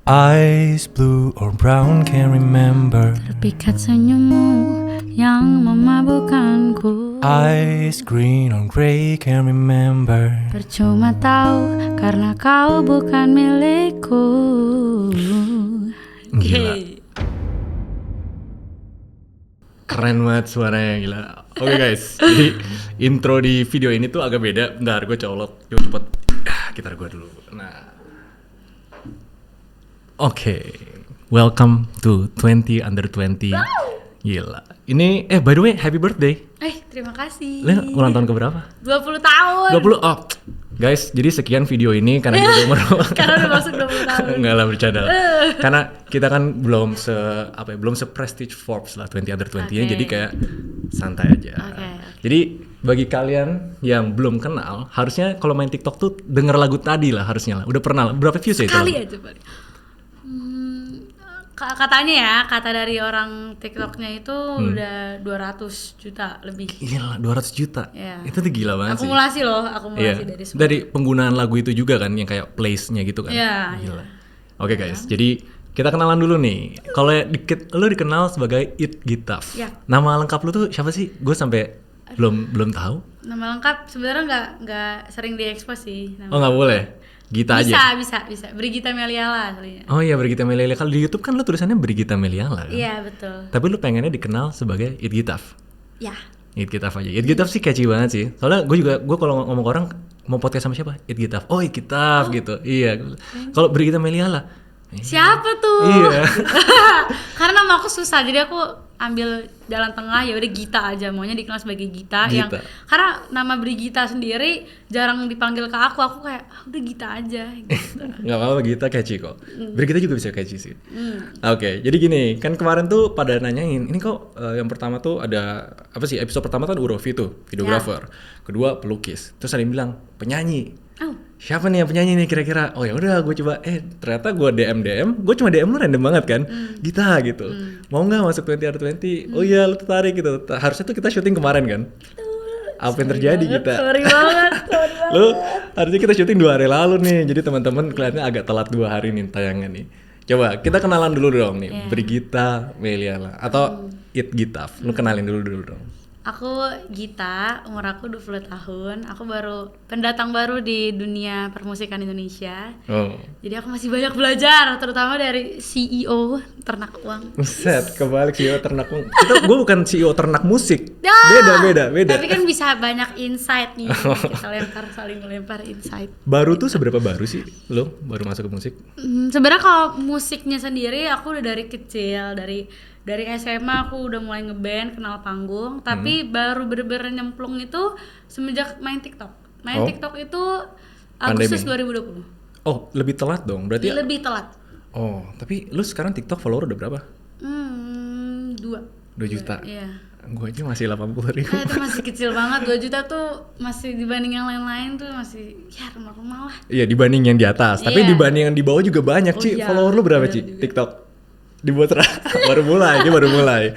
Eyes blue or brown, can't remember. Terpikat senyummu yang memabukkanku. Eyes green or gray, can't remember. Percuma tahu karena kau bukan milikku. Gila. Keren banget suaranya, gila. Oke guys, jadi intro di video ini tuh agak beda. Bentar, gue colok. Yuk cepet. Gitar gue dulu. Nah. Oke. Welcome to 20 Under 20. Wow. Gila. Ini, by the way, happy birthday. Terima kasih. Lu ulang tahun keberapa? 20 tahun. 20? Oh, guys, jadi sekian video ini karena kita Karena udah masuk 20 tahun. Enggak lah, bercanda. Karena kita kan belum se prestige Forbes lah 20 Under 20-nya, jadi kayak santai aja. Jadi bagi kalian yang belum kenal, harusnya kalau main TikTok tuh denger lagu tadi lah harusnya lah. Udah pernah lah. Berapa views ya itu? Sekali aja paling. Katanya ya, kata dari orang TikToknya itu udah 200 juta lebih. Gila, 200 juta. Ya. Itu tuh gila banget akumulasi sih. Akumulasi dari semua. Dari penggunaan lagu itu juga kan, yang kayak plays-nya gitu kan. Iya. Gila. Oke guys, jadi kita kenalan dulu nih. Kalau lu dikenal sebagai It Gitaf. Ya. Nama lengkap lu tuh siapa sih? Gue sampai belum tahu. Nama lengkap sebenarnya nggak sering diekspos sih. Oh nggak boleh. Gita aja. Bisa. Brigita Meliala aslinya. Oh iya, Brigita Meliala. Kalau di YouTube kan lu tulisannya Brigita Meliala kan? Iya, betul. Tapi lu pengennya dikenal sebagai It Gitaf. Ya. It Gitaf aja. It Gitaf sih catchy banget sih. Soalnya gue kalau ngomong ke orang mau podcast sama siapa? It Gitaf. Oh, It Gitaf gitu. Iya. Kalau Brigita Meliala. Siapa tuh? Iya. Karena nama aku susah, jadi aku ambil jalan tengah, ya udah Gita aja, maunya dikenal sebagai Gita. Yang karena nama Brigita sendiri jarang dipanggil ke aku kayak udah Gita aja gitu. Nggak apa-apa, Gita catchy kok. Brigita juga bisa catchy sih. Oke, jadi gini, kan kemarin tuh pada nanyain, ini kok yang pertama tuh ada apa sih? Episode pertama tuh ada Urofi tuh, videographer. Kedua pelukis. Terus ada yang bilang penyanyi. Siapa nih yang penyanyi nih kira-kira? Oh ya udah, gue coba. Ternyata gue DM, gue cuma DM lu random banget kan, Gita gitu. Mau nggak masuk 20 Under 20? Oh iya, lu tertarik gitu. Harusnya tuh kita syuting kemarin kan. Apa yang terjadi Gita? Sorry banget. Lu harusnya kita syuting 2 hari lalu nih. Jadi teman-teman kelihatannya agak telat 2 hari nih tayangan nih. Coba kita kenalan dulu dong nih. Brigita Meliala atau It Gitaf. Lu kenalin dulu dong. Aku Gita, umur aku 20 tahun. Aku pendatang baru di dunia permusikan Indonesia. Jadi aku masih banyak belajar, terutama dari CEO ternak uang. Buset, kebalik CEO ternak uang. Gue bukan CEO ternak musik. Beda. Tapi kan bisa banyak insight nih. Kita saling melempar insight. Baru tuh seberapa baru sih lo baru masuk ke musik? Sebenarnya kalau musiknya sendiri aku udah dari kecil, dari SMA aku udah mulai ngeband, kenal panggung, tapi baru bener-bener nyemplung itu semenjak main TikTok. TikTok itu Agustus 2020. Oh, lebih telat dong berarti. Lebih telat. Oh, tapi lu sekarang TikTok follower udah berapa? 2 juta. Iya. Gue aja masih 80.000. Itu masih kecil banget. 2 juta tuh masih dibanding yang lain-lain tuh masih ya remah-remah lah. Iya, dibanding yang di atas. Tapi dibanding yang di bawah juga banyak, Ci. Iya, follower lu berapa, Ci? TikTok? Dibuat baru mulai.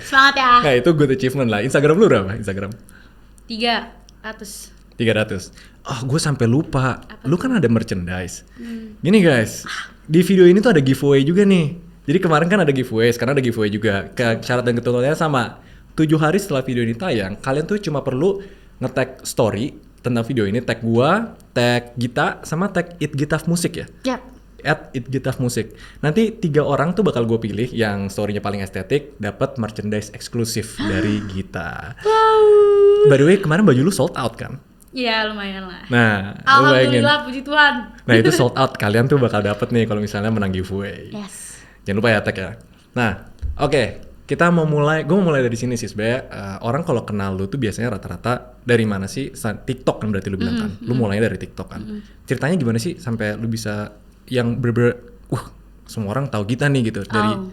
Semangat ya. Nah, itu good achievement lah. Instagram lu berapa? Instagram? 300. Oh, gue sampai lupa. Lu kan ada merchandise. Gini guys, di video ini tuh ada giveaway juga nih. Jadi kemarin kan ada giveaway, sekarang ada giveaway juga. Syarat dan ketentuannya sama. 7 hari setelah video ini tayang, kalian tuh cuma perlu nge-tag story tentang video ini, tag gua, tag Gita, sama tag It Gitaf Musik ya. Yap. @itgitafmusik. Nanti 3 orang tuh bakal gue pilih yang story-nya paling estetik, dapat merchandise eksklusif dari Gita. Wow. By the way, kemarin baju lu sold out kan? Iya, lumayan lah. Nah, alhamdulillah, puji Tuhan. Nah, itu sold out. Kalian tuh bakal dapet nih kalau misalnya menang giveaway. Yes. Jangan lupa ya tag ya. Nah, oke. Gue mau mulai dari sini sih sebenarnya. Orang kalau kenal lu tuh biasanya rata-rata dari mana sih? TikTok kan berarti lu bilang kan? Lu mulainya dari TikTok kan? Ceritanya gimana sih sampai lu bisa yang semua orang tahu Gita nih gitu dari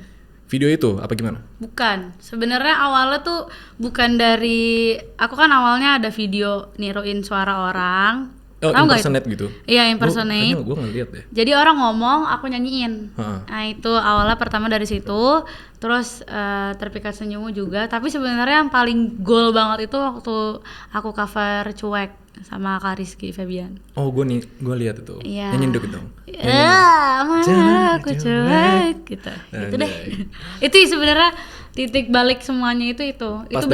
video itu, apa gimana? Bukan, sebenarnya awalnya tuh bukan dari aku, kan awalnya ada video niruin suara orang. Oh, impersonate gitu? Iya, impersonate. Gue ngeliat deh. Jadi orang ngomong, aku nyanyiin. Nah itu awalnya pertama dari situ. Terus terpikat senyummu juga. Tapi sebenarnya yang paling goal banget itu waktu aku cover Cuek sama Kak Rizky Febian. Oh, gue lihat itu. Iya. Nyanyiin dong. aku cuek gitu. Gitu deh. Itu sebenarnya titik balik semuanya itu Pas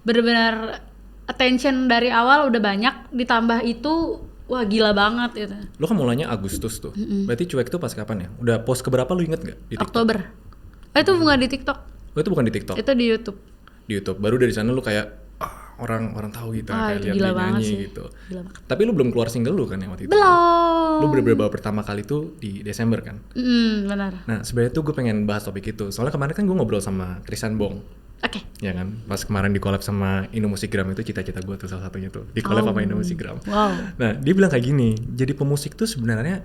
benar-benar attention dari awal udah banyak, ditambah itu wah gila banget itu. Lu kan mulainya Agustus tuh. Berarti cuek tuh pas kapan ya? Udah post keberapa lu inget gak di TikTok? Oktober. Itu bukan di TikTok. Oh, itu bukan di TikTok. Itu di YouTube. Di YouTube. Baru dari sana lu kayak orang tahu gitu, kayak lihat dia nyanyi gitu. Gila banget. Tapi lu belum keluar single lu kan yang waktu itu? Belum. Lu bener-bener pertama kali tuh di Desember kan? Benar. Nah, sebenarnya tuh gue pengen bahas topik itu. Soalnya kemarin kan gue ngobrol sama Krisan Bong. Oke. Ya kan? Pas kemarin di collab sama Indo Musikgram itu cita-cita gue tuh salah satunya tuh. Di collab sama Indo Musikgram. Wow. Nah, dia bilang kayak gini. Jadi pemusik tuh sebenarnya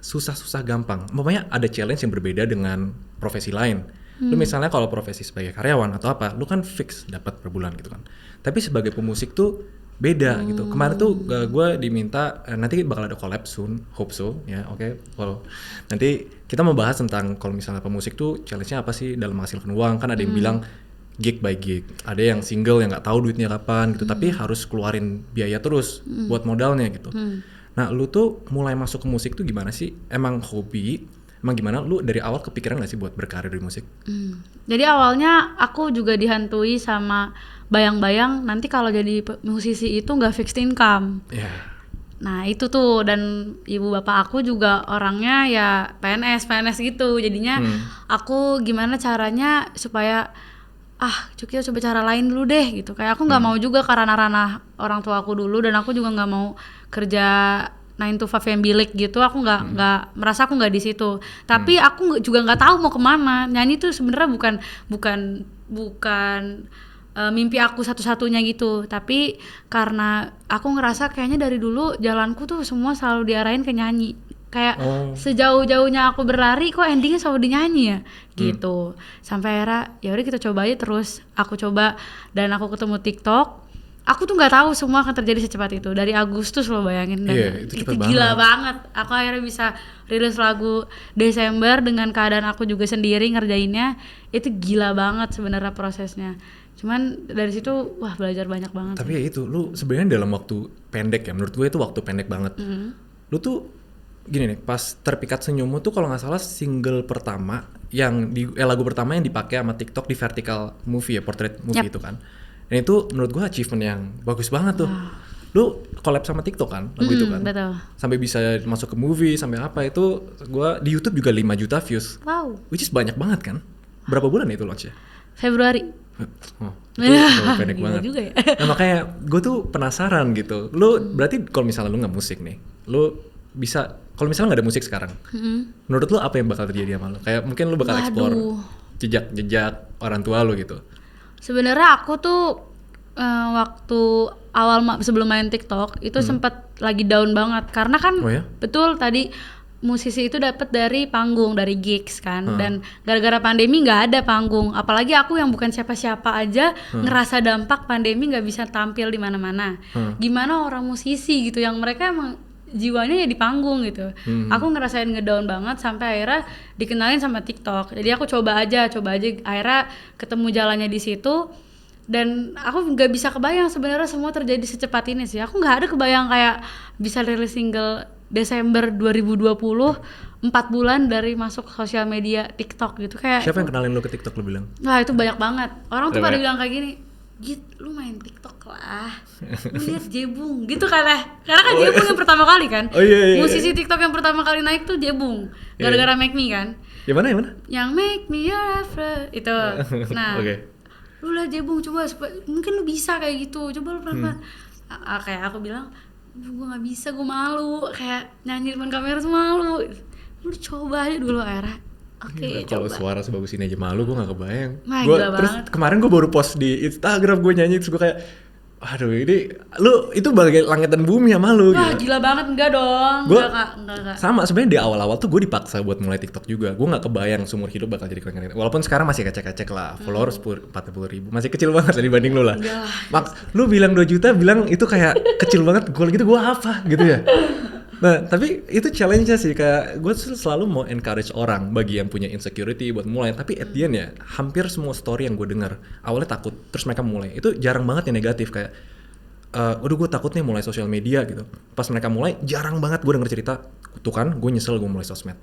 susah-susah gampang. Makanya ada challenge yang berbeda dengan profesi lain. Lu misalnya kalau profesi sebagai karyawan atau apa, lu kan fix dapat per bulan gitu kan. Tapi sebagai pemusik tuh beda gitu. Kemarin tuh gue diminta nanti bakal ada collab soon, hope so ya, oke. Well, nanti kita mau bahas tentang kalau misalnya pemusik tuh challenge-nya apa sih dalam menghasilkan uang. Kan ada yang bilang gig by gig, ada yang single yang nggak tahu duitnya kapan gitu, tapi harus keluarin biaya terus buat modalnya gitu. Nah, lu tuh mulai masuk ke musik tuh gimana sih? Emang hobi? Emang gimana? Lu dari awal kepikiran nggak sih buat berkarir di musik? Jadi awalnya aku juga dihantui sama bayang-bayang nanti kalau jadi musisi itu nggak fixed income. Yeah. Nah itu tuh, dan ibu bapak aku juga orangnya ya PNS gitu. Jadinya aku gimana caranya supaya kita coba cara lain dulu deh gitu. Kayak aku nggak mau juga karena ranah orang tua aku dulu, dan aku juga nggak mau kerja 9 to 5 yang bilik gitu. Aku nggak merasa aku nggak di situ. Tapi aku juga nggak tahu mau kemana. Nyanyi tuh sebenarnya bukan mimpi aku satu-satunya gitu. Tapi karena aku ngerasa kayaknya dari dulu jalanku tuh semua selalu diarahin ke nyanyi. Kayak sejauh-jauhnya aku berlari kok endingnya selalu di nyanyi ya gitu. Sampai akhirnya ya udah kita coba aja terus. Aku coba dan aku ketemu TikTok. Aku tuh nggak tahu semua akan terjadi secepat itu. Dari Agustus lo bayangin, dan itu gila banget. Aku akhirnya bisa rilis lagu Desember dengan keadaan aku juga sendiri ngerjainnya. Itu gila banget sebenarnya prosesnya. Cuman dari situ wah belajar banyak banget. Tapi ya itu, lu sebenarnya dalam waktu pendek ya, menurut gue itu waktu pendek banget. Lu tuh gini nih, pas Terpikat Senyummu tuh kalau nggak salah single pertama yang lagu pertama yang dipakai sama TikTok di vertical movie ya, portrait movie itu kan. Dan itu menurut gue achievement yang bagus banget tuh. Lu collab sama TikTok kan lagu itu kan. Betul. Sampai bisa masuk ke movie sampai apa itu, gue di YouTube juga 5 juta views. Wow. Which is banyak banget kan. Berapa bulan itu launch-nya? Februari. Itu pendek banget. Juga ya. Nah makanya gue tuh penasaran gitu. Lu berarti kalau misalnya lu nggak musik nih, lu bisa, kalau misalnya nggak ada musik sekarang, menurut lu apa yang bakal terjadi sama lu? Kayak mungkin lu bakal explore jejak orang tua lu gitu. Sebenarnya aku tuh waktu awal sebelum main TikTok itu sempat lagi down banget karena kan betul tadi musisi itu dapat dari panggung, dari gigs kan, dan gara-gara pandemi nggak ada panggung. Apalagi aku yang bukan siapa-siapa aja ngerasa dampak pandemi nggak bisa tampil di mana-mana. Gimana orang musisi gitu yang mereka emang jiwanya ya di panggung gitu. Aku ngerasain ngedown banget sampai akhirnya dikenalin sama TikTok. Jadi aku coba aja akhirnya ketemu jalannya di situ, dan aku nggak bisa kebayang sebenarnya semua terjadi secepat ini sih. Aku nggak ada kebayang kayak bisa rilis single Desember 2020 4 bulan dari masuk sosial media TikTok gitu. Kayak siapa yang kenalin lu ke TikTok lu bilang? Wah itu banyak banget. Orang tuh pada bilang kayak gini, Git, lu main TikTok lah, lu lihat Jebung gitu kan ya. Karena kan Jebung yang pertama kali kan. Musisi TikTok yang pertama kali naik tuh Jebung, gara-gara Make Me kan. Yang mana? Yang Make Me Your Friend itu. Nah, lu lihat Jebung, coba mungkin lu bisa kayak gitu. Coba lu pelan-pelan. Kayak aku bilang, gue nggak bisa, gue malu. Kayak nyanyi depan kamera tuh malu. Lu coba aja dulu akhirnya. Oke, kalau suara sebagus ini aja malu, gue nggak kebayang. Terus kemarin gue baru post di Instagram gue nyanyi, terus gue kayak, aduh ini, lu itu bagai langit dan bumi ya malu. Wah gila banget, enggak dong. Enggak. Sama sebenarnya di awal-awal tuh gue dipaksa buat mulai TikTok juga. Gue nggak kebayang seumur hidup bakal jadi konten. Walaupun sekarang masih kecek-kecek lah, followers 40.000, masih kecil banget lah dibanding lu lah. Lu bilang 2 juta, bilang itu kayak kecil banget. Gue gitu, gue apa gitu ya. Nah tapi itu challenge-nya sih, kayak gue selalu mau encourage orang bagi yang punya insecurity buat mulai. Tapi at the end ya, hampir semua story yang gue dengar awalnya takut, terus mereka mulai, itu jarang banget yang negatif. Kayak udah gue takut nih mulai sosial media gitu. Pas mereka mulai jarang banget gue denger cerita, tuh kan gue nyesel gue mulai sosmed.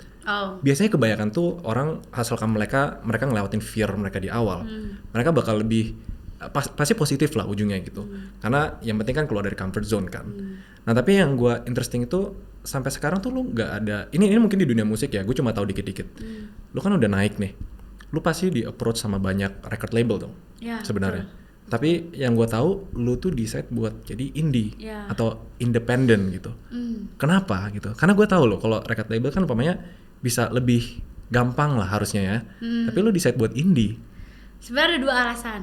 Biasanya kebanyakan tuh orang asalkan mereka ngelewatin fear mereka di awal, mereka bakal lebih pasti positif lah ujungnya gitu. Karena yang penting kan keluar dari comfort zone kan. Nah tapi yang gue interesting itu sampai sekarang tuh lu nggak ada, ini mungkin di dunia musik ya, gue cuma tahu dikit-dikit. Lu kan udah naik nih, lu pasti di approach sama banyak record label dong sebenarnya. Tapi yang gue tahu lu tuh decide buat jadi indie atau independent gitu. Kenapa gitu? Karena gue tahu loh kalau record label kan umpamanya bisa lebih gampang lah harusnya ya. Tapi lu decide buat indie. Sebenarnya ada 2 alasan.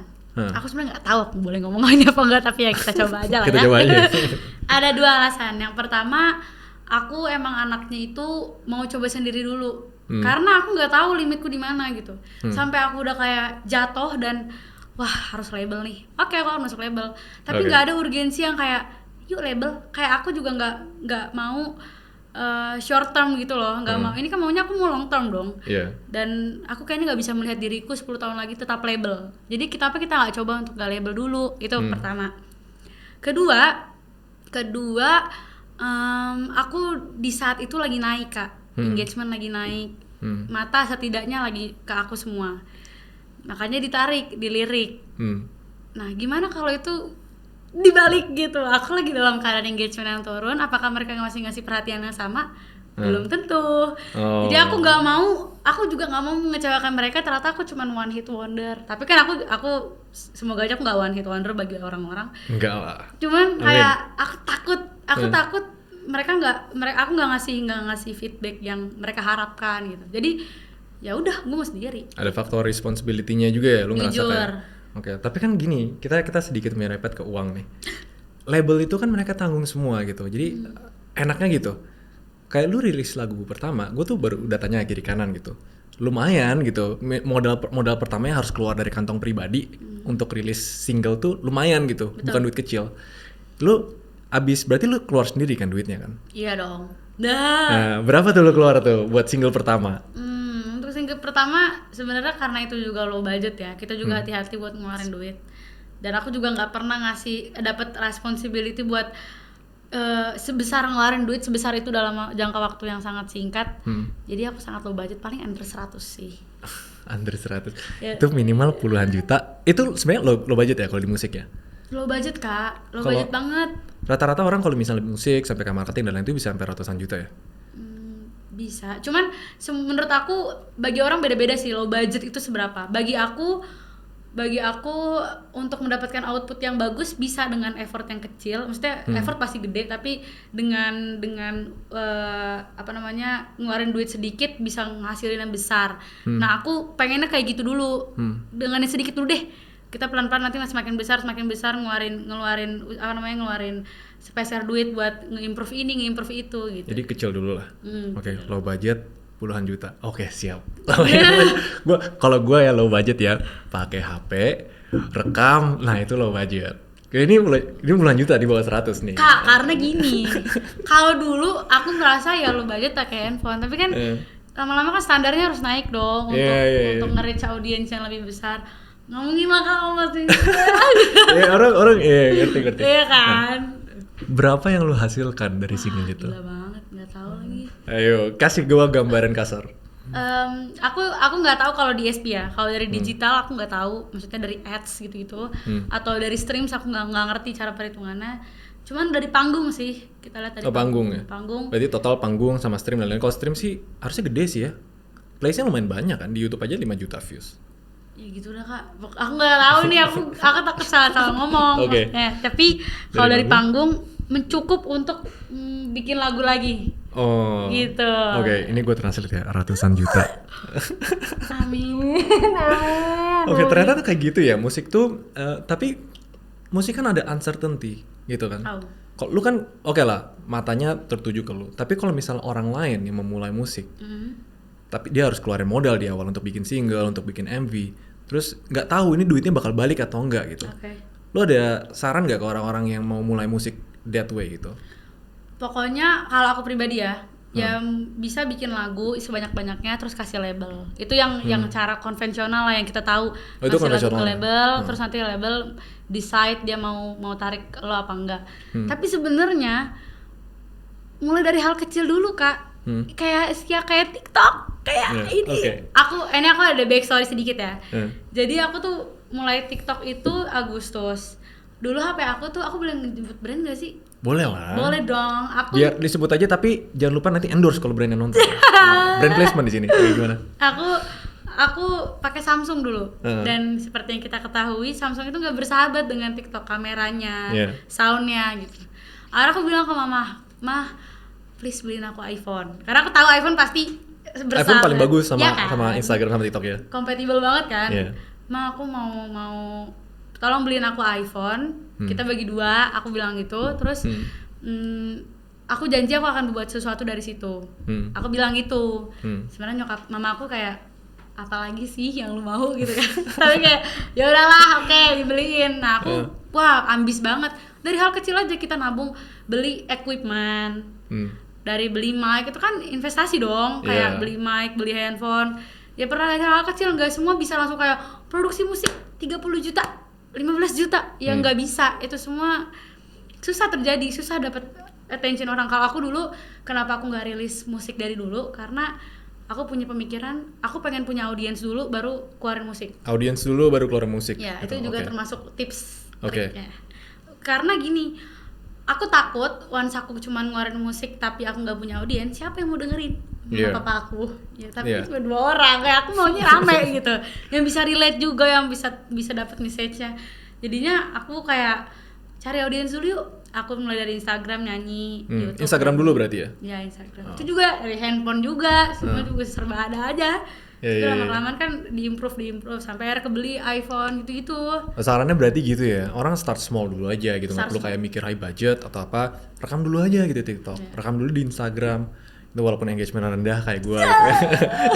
Aku sebenarnya nggak tahu aku boleh ngomong ini apa enggak, tapi ya kita coba aja lah ya. Kita coba aja. Ada 2 alasan. Yang pertama, aku emang anaknya itu mau coba sendiri dulu. Karena aku nggak tahu limitku di mana gitu. Sampai aku udah kayak jatuh dan wah harus label nih. Oke, aku harus masuk label. Tapi nggak ada urgensi yang kayak yuk label. Kayak aku juga nggak mau short term gitu loh, nggak mau. Ini kan maunya aku mau long term dong. Dan aku kayaknya nggak bisa melihat diriku 10 tahun lagi tetap label. Jadi kita nggak coba untuk nggak label dulu. Itu pertama. Kedua, aku di saat itu lagi naik Kak, engagement lagi naik, mata setidaknya lagi ke aku semua. Makanya ditarik di lirik. Nah gimana kalau itu dibalik gitu, aku lagi dalam keadaan engagement yang turun, apakah mereka masih ngasih perhatian yang sama? Belum tentu. Jadi aku juga nggak mau mengecewakan mereka. Ternyata aku cuma one hit wonder. Tapi kan aku semoga aja aku nggak one hit wonder bagi orang-orang. Enggak lah. Cuman kayak aku takut aku nggak ngasih feedback yang mereka harapkan gitu. Jadi ya udah, gue mau sendiri. Ada faktor responsibility-nya juga ya, lu ngerasa kayak. Oke, tapi kan gini, kita sedikit merepet ke uang nih. Label itu kan mereka tanggung semua gitu. Jadi enaknya gitu. Kayak lu rilis lagu pertama, gue tuh baru udah tanya kiri kanan gitu. Lumayan gitu. Modal pertamanya harus keluar dari kantong pribadi untuk rilis single tuh lumayan gitu. Betul. Bukan duit kecil. Berarti lu keluar sendiri kan duitnya kan? Iya dong. Nah, berapa tuh lu keluar tuh buat single pertama? Untuk single pertama sebenarnya karena itu juga low budget ya, kita juga hati-hati buat ngeluarin duit. Dan aku juga nggak pernah dapat responsibility buat sebesar ngeluarin duit sebesar itu dalam jangka waktu yang sangat singkat. Jadi aku sangat low budget, paling under 100 sih. Under 100? Ya, itu minimal puluhan juta. Itu sebenarnya low budget ya kalau di musik ya? Low budget Kak, budget banget. Rata-rata orang kalau misalnya musik sampai ke marketing dan lain itu bisa sampai ratusan juta ya? Bisa, cuman menurut aku bagi orang beda-beda sih low budget itu seberapa. Bagi aku untuk mendapatkan output yang bagus bisa dengan effort yang kecil. Maksudnya effort pasti gede, tapi dengan ngeluarin duit sedikit bisa ngehasilin yang besar. Nah aku pengennya kayak gitu dulu, dengan yang sedikit dulu deh. Kita pelan-pelan nanti semakin besar ngeluarin sepeser duit buat nge-improve ini, nge-improve itu gitu. Jadi kecil dulu lah. Oke, low budget puluhan juta. Oke, siap. Kalau gue ya low budget ya, pakai HP, rekam, nah itu low budget. Ini puluhan juta di bawah 100 nih. Kak, karena gini. Kalau dulu aku ngerasa ya low budget pakai handphone, tapi kan lama-lama kan standarnya harus naik dong untuk nge-reach audiens yang lebih besar. Ngomongin lah Kak, masih orang ngerti. Iya kan. Berapa yang lu hasilkan dari single itu? Gila banget, nggak tahu lagi. Ayo, kasih gua gambaran kasar. Aku nggak tahu kalau di SP ya. Kalau dari digital aku nggak tahu. Maksudnya dari ads gitu-gitu. Atau dari streams aku nggak ngerti cara perhitungannya. Cuman dari panggung sih kita lihat dari panggung ya. Panggung. Berarti total panggung sama stream dan lain-lain. Kalau stream sih harusnya gede sih ya. Plays-nya lumayan banyak kan, di YouTube aja 5 juta views. Ya gitu dah Kak. Aku nggak tahu nih, aku takut salah ngomong. Okay. Tapi kalau dari panggung mencukup untuk bikin lagu lagi. Oh. Gitu. Oke, ini gue translate ya, ratusan juta. Amin. Oke, ternyata tuh kayak gitu ya musik tuh. Tapi musik kan ada uncertainty gitu kan. Kalau lu kan oke lah, matanya tertuju ke lu. Tapi kalau misalnya orang lain yang memulai musik, tapi dia harus keluarin modal di awal untuk bikin single, untuk bikin MV. Terus nggak tahu ini duitnya bakal balik atau enggak gitu. Lo ada saran nggak ke orang-orang yang mau mulai musik that way gitu? Pokoknya kalau aku pribadi ya, Ya bisa bikin lagu sebanyak-banyaknya terus kasih label. Itu yang cara konvensional lah yang kita tahu. Oh, itu kasih lagu ke konvensional. label, terus nanti label decide dia mau tarik lo apa enggak. Tapi sebenarnya mulai dari hal kecil dulu, Kak. Kayak TikTok, kayak ini. Okay. Aku ada backstory sedikit ya. Jadi aku tuh mulai TikTok itu Agustus. Dulu HP aku tuh, aku boleh nyebut brand gak sih? Boleh lah. Boleh dong. Aku Biar disebut aja, tapi jangan lupa nanti endorse kalau brandnya nonton. Brand placement di sini. Gimana? Aku pakai Samsung dulu. Dan seperti yang kita ketahui, Samsung itu nggak bersahabat dengan TikTok, kameranya, soundnya gitu. Akhirnya aku bilang ke mah, please beliin aku iPhone. Karena aku tahu iPhone pasti bersahabat. iPhone paling bagus sama ya kan? sama Instagram sama TikTok ya. Kompatibel banget kan? Yeah. Ma, aku mau tolong beliin aku iPhone. Kita bagi 2, aku bilang gitu. Terus aku janji aku akan berbuat sesuatu dari situ. Aku bilang gitu. Sebenarnya nyokap mama aku kayak, apalagi sih yang lu mau gitu kan. Tapi kayak ya udahlah, oke, dibeliin. Nah, aku wah, ambis banget. Dari hal kecil aja kita nabung, beli equipment. Dari beli mic itu kan investasi dong, kayak beli mic, beli handphone. Ya pernah dari hal kecil, nggak semua bisa langsung kayak produksi musik 30 juta, 15 juta. Ya nggak bisa, itu semua susah terjadi, susah dapat attention orang. Kalau aku dulu, kenapa aku nggak rilis musik dari dulu? Karena aku punya pemikiran, aku pengen punya audiens dulu baru keluarin musik. Audiens dulu baru keluarin musik. Ya, itu juga termasuk tips triknya. Okay. Karena gini, aku takut once aku cuma ngeluarin musik tapi aku nggak punya audiens, siapa yang mau dengerin? Papa aku. Ya, tapi cuma 2 orang, kayak aku maunya rame gitu. Yang bisa relate juga, yang bisa dapat message-nya. Jadinya aku kayak cari audiens dulu yuk. Aku mulai dari Instagram, nyanyi, YouTube. Instagram dulu berarti ya? Ya, Instagram. Itu juga dari handphone juga, semua juga serba ada aja. Terus lama-lama kan diimprove sampai akhirnya kebeli iPhone gitu-gitu. Sarannya berarti gitu ya, orang start small dulu aja gitu, nggak perlu kayak mikir high budget atau apa, rekam dulu aja gitu TikTok, rekam dulu di Instagram. Itu walaupun engagement rendah kayak gue gitu ya.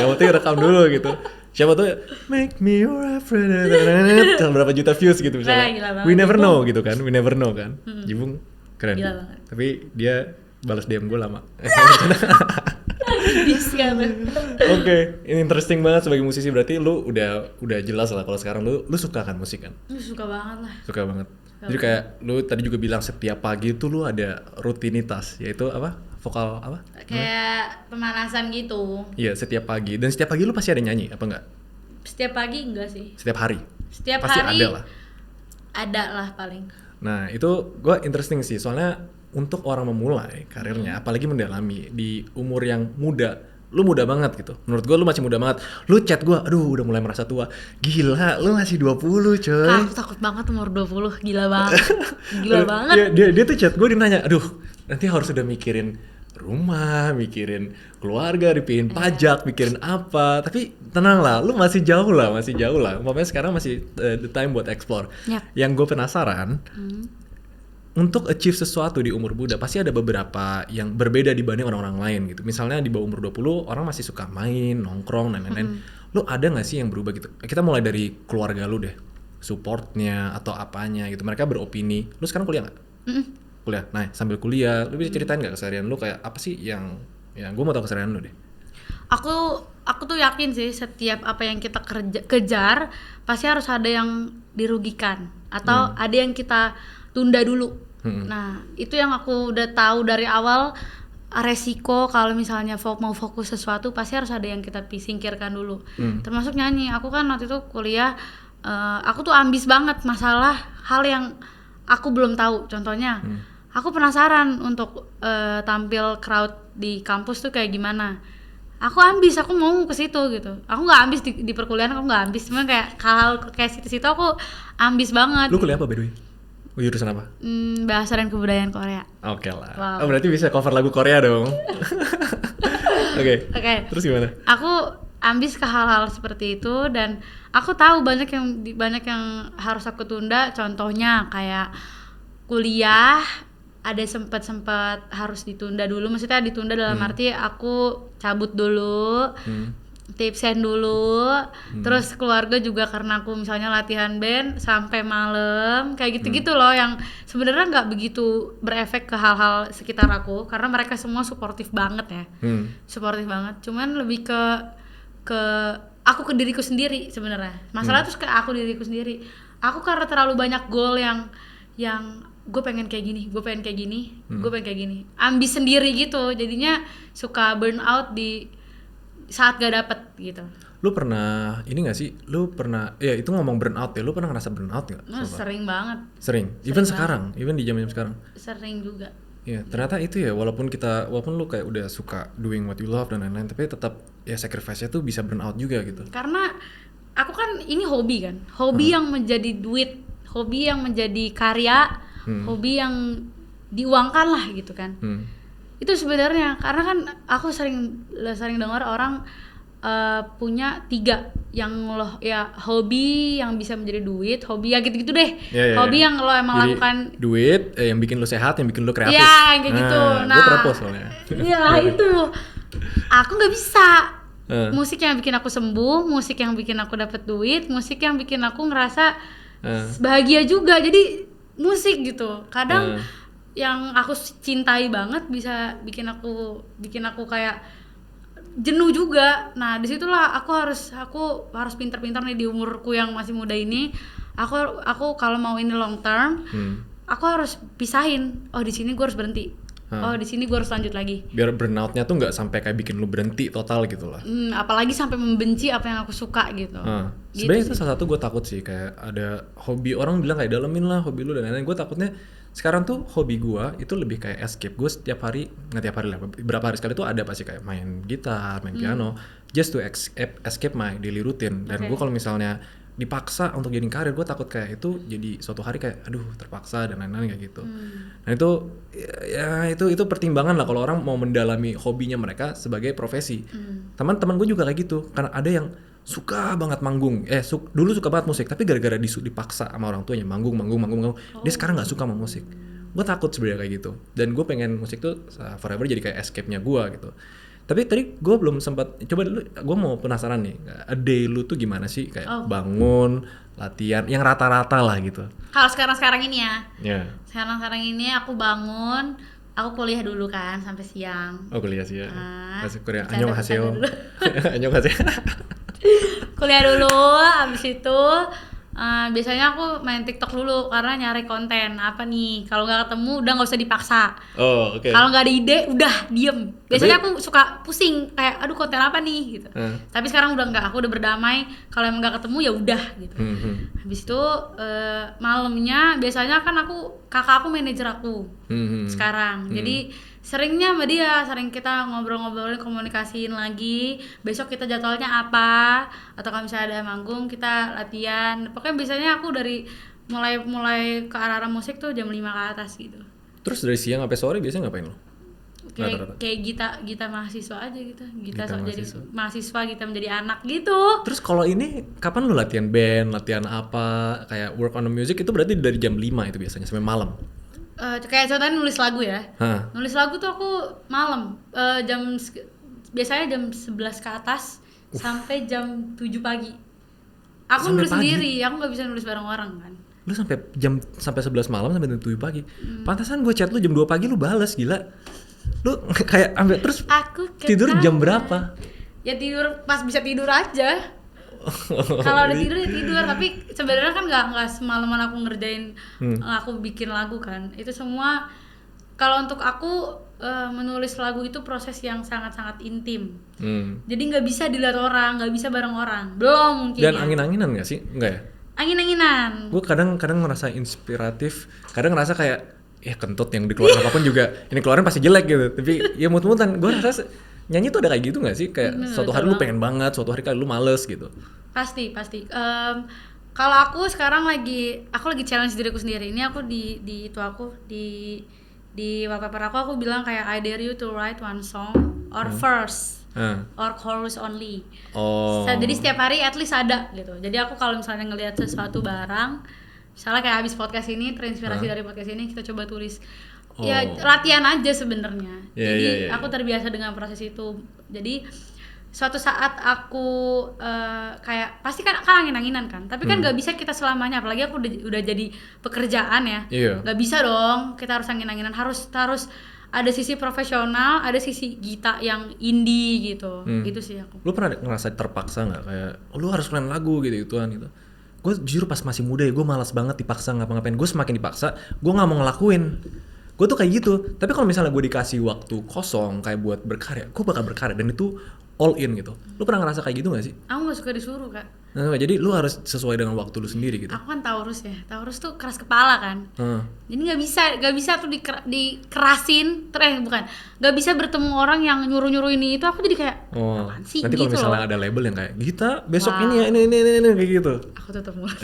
Yang penting rekam dulu gitu. Siapa tuh make me your friend, berapa juta views gitu misalnya. We never know gitu kan, we never know kan. Jibung keren. Tapi dia balas DM gue lama. Oke, ini interesting banget sebagai musisi. Berarti lu udah jelas lah kalau sekarang lu suka kan musik kan? Suka banget lah. Suka banget. Jadi kayak lu tadi juga bilang setiap pagi tuh lu ada rutinitas, yaitu apa? Vokal apa? Kayak pemanasan gitu. Iya, setiap pagi. Dan setiap pagi lu pasti ada nyanyi apa enggak? Setiap pagi enggak sih. Setiap hari? Setiap pasti hari ada lah. Ada lah paling. Nah, itu gua interesting sih. Soalnya untuk orang memulai karirnya, apalagi mendalami di umur yang muda, lu muda banget gitu. Menurut gua lu masih muda banget. Lu chat gua, aduh udah mulai merasa tua. Gila, lu masih 20 coy. Kak, aku takut banget umur 20, gila banget. Gila banget. Dia tuh chat gua, dia nanya, aduh nanti harus udah mikirin rumah, mikirin keluarga, dipikirin pajak, mikirin apa. Tapi tenang lah, lu masih jauh lah. Umpamanya sekarang masih the time buat explore. Yang gue penasaran, untuk achieve sesuatu di umur muda pasti ada beberapa yang berbeda dibanding orang-orang lain gitu. Misalnya di bawah umur 20 orang masih suka main, nongkrong, dan lain-lain. Lu ada gak sih yang berubah gitu? Kita mulai dari keluarga lu deh, supportnya atau apanya gitu. Mereka beropini. Lu sekarang kuliah gak? Kuliah. Nah, sambil kuliah, lu bisa ceritain gak keseharian lu kayak apa sih yang gue mau tahu keseharian lu deh. Aku tuh yakin sih setiap apa yang kita kejar pasti harus ada yang dirugikan atau ada yang kita tunda dulu. Nah, itu yang aku udah tahu dari awal, resiko kalau misalnya mau fokus sesuatu pasti harus ada yang kita singkirkan dulu. Termasuk nyanyi. Aku kan waktu itu kuliah, aku tuh ambis banget masalah hal yang aku belum tahu. Contohnya, aku penasaran untuk tampil crowd di kampus tuh kayak gimana. Aku ambis, aku mau ke situ gitu. Aku nggak ambis di perkuliahan, aku nggak ambis. Cuma kayak hal kayak situ aku ambis banget. Lu kuliah apa by the way? Jurusan apa? Bahasa dan Kebudayaan Korea. Oke lah. Wow. Oh, berarti bisa cover lagu Korea dong. Oke. Terus gimana? Aku ambis ke hal-hal seperti itu dan aku tahu banyak yang harus aku tunda. Contohnya kayak kuliah ada sempat harus ditunda dulu. Maksudnya ditunda dalam arti aku cabut dulu. tipsen dulu, terus keluarga juga karena aku misalnya latihan band sampai malam kayak gitu-gitu loh, yang sebenarnya nggak begitu berefek ke hal-hal sekitar aku karena mereka semua suportif banget ya, suportif banget. Cuman lebih ke aku ke diriku sendiri sebenarnya. Masalah tuh ke aku diriku sendiri. Aku karena terlalu banyak goal yang gue pengen kayak gini, gue pengen kayak gini, gue pengen kayak gini, ambis sendiri gitu, jadinya suka burn out di saat gak dapet gitu. Lu pernah ini gak sih? Lu pernah ya itu ngomong burnout ya. Lu pernah ngerasa burnout gak? Sering banget. Sering. Even sekarang, even di zaman sekarang. Sering juga. Ya, ternyata itu ya walaupun lu kayak udah suka doing what you love dan lain-lain, tapi tetap ya sacrifice-nya tuh bisa burnout juga gitu. Karena aku kan ini hobi kan. Hobi yang menjadi duit, hobi yang menjadi karya, hobi yang diuangkan lah gitu kan. Itu sebenarnya karena kan aku sering dengar orang punya 3 yang lo ya, hobi yang bisa menjadi duit, hobi ya gitu-gitu deh. Hobi yang lo emang jadi, lakukan duit yang bikin lo sehat, yang bikin lo kreatif. Ya kayak gitu. Gue propose soalnya. Ya itu aku nggak bisa. Musik yang bikin aku sembuh, musik yang bikin aku dapat duit, musik yang bikin aku ngerasa bahagia juga. Jadi musik gitu. Kadang yang aku cintai banget bisa bikin aku kayak jenuh juga. Nah disitulah aku harus pintar-pintar nih di umurku yang masih muda ini. Aku kalau mau ini long term, aku harus pisahin. Oh di sini gue harus berhenti. Oh di sini gue harus lanjut lagi. Biar burnoutnya tuh nggak sampai kayak bikin lu berhenti total gitu lah. Apalagi sampai membenci apa yang aku suka gitu. Sebenarnya itu salah satu gue takut sih, kayak ada hobi orang bilang kayak dalemin lah hobi lu dan lain-lain. Gue takutnya sekarang tuh hobi gue itu lebih kayak escape. Gue setiap hari, nggak tiap hari lah, beberapa hari sekali tuh ada pasti kayak main gitar, main piano, just to escape my daily routine. Dan gue kalau misalnya dipaksa untuk jadi karir, gue takut kayak itu jadi suatu hari kayak aduh terpaksa dan lain-lain kayak gitu. Nah itu pertimbangan lah kalau orang mau mendalami hobinya mereka sebagai profesi. Teman-teman gue juga kayak gitu, karena ada yang suka banget manggung, dulu suka banget musik, tapi gara-gara dipaksa sama orang tuanya manggung, dia sekarang nggak suka sama musik. Gue takut sebenarnya kayak gitu, dan gue pengen musik tuh forever jadi kayak escape-nya gue gitu. Tapi tadi gue belum sempat, coba dulu gue mau penasaran nih, a day lu tuh gimana sih, kayak bangun, latihan, yang rata-rata lah gitu. Kalau sekarang ini ya, sekarang ini aku bangun, aku kuliah dulu kan sampai siang. Oh kuliah siang, masih kuliah, annyeonghaseyo. Annyeonghaseyo. Kuliah dulu, abis itu biasanya aku main TikTok dulu karena nyari konten apa nih. Kalau nggak ketemu udah nggak usah dipaksa. Kalau nggak ada ide udah diem. Biasanya aku suka pusing kayak aduh konten apa nih gitu. Tapi sekarang udah nggak, aku udah berdamai. Kalau emang nggak ketemu ya udah gitu. Habis itu malamnya biasanya kan kakak aku manajer aku sekarang. Jadi seringnya sama dia, sering kita ngobrol-ngobrolin, komunikasiin lagi besok kita jadwalnya apa, atau kalau misalnya ada manggung kita latihan. Pokoknya biasanya aku dari mulai ke arah musik tuh jam 5 ke atas gitu. Terus dari siang sampai sore biasanya ngapain lo? Kayak Gita mahasiswa aja gitu. Gita jadi mahasiswa, Gita menjadi anak gitu. Terus kalau ini kapan lu latihan band, latihan apa, kayak work on the music itu berarti dari jam 5 itu biasanya sampai malam? Kayak contohnya nulis lagu ya. Nulis lagu tuh aku malam, biasanya jam 11 ke atas sampai jam 7 pagi. Aku sampai nulis pagi? Sendiri, aku nggak bisa nulis bareng orang kan. Lu sampai 11 malam sampai jam 7 pagi. Pantasan gue chat lu jam 2 pagi lu bales, gila. Lu kayak ambil terus tidur jam berapa? Ya tidur pas bisa tidur aja. Kalau udah tidur ya tidur, tapi sebenarnya kan nggak semalaman aku ngerjain, aku bikin lagu kan. Itu semua kalau untuk aku menulis lagu itu proses yang sangat-sangat intim. Jadi nggak bisa dilihat orang, nggak bisa bareng orang, belum mungkin. Dan angin-anginan nggak sih? Enggak ya? Angin-anginan. Gue kadang ngerasa inspiratif, kadang ngerasa kayak ya kentut yang dikeluarin apapun juga ini keluarin pasti jelek gitu. Tapi ya mut-mutan. Gue rasa nyanyi tuh ada kayak gitu nggak sih? Kayak suatu hari lu pengen banget, suatu hari kayak lu males gitu. Pasti. Kalau aku sekarang lagi challenge diriku sendiri. Ini aku di wallpaper aku bilang kayak I dare you to write one song or verse or chorus only. Jadi setiap hari at least ada gitu. Jadi aku kalau misalnya ngelihat sesuatu barang, misalnya kayak habis podcast ini terinspirasi dari podcast ini, kita coba tulis. Ya latihan aja sebenarnya. Jadi aku terbiasa dengan proses itu. Jadi suatu saat aku kayak pasti kan angin-anginan kan, tapi kan nggak bisa kita selamanya, apalagi aku udah jadi pekerjaan ya, nggak bisa dong kita harus angin-anginan, harus ada sisi profesional, ada sisi Gita yang indie gitu. Gitu sih aku. Lu pernah ngerasa terpaksa nggak kayak lu harus keluarin lagu gituan gitu? Gue jujur pas masih muda ya gue malas banget dipaksa ngapa-ngapain. Gue semakin dipaksa gue nggak mau ngelakuin. Gue tuh kayak gitu. Tapi kalau misalnya gue dikasih waktu kosong kayak buat berkarya, gue bakal berkarya dan itu all in gitu. Lu pernah ngerasa kayak gitu gak sih? Aku gak suka disuruh, Kak. Nah, jadi lu harus sesuai dengan waktu lu sendiri gitu. Aku kan Taurus ya. Taurus tuh keras kepala kan. Jadi gak bisa tuh dikerasin. Gak bisa bertemu orang yang nyuruh-nyuruh ini itu. Aku jadi kayak apaan sih nanti gitu. Nanti kalau misalnya ada label yang kayak Gita besok ini ya ini kayak gitu. Aku tutup mulut.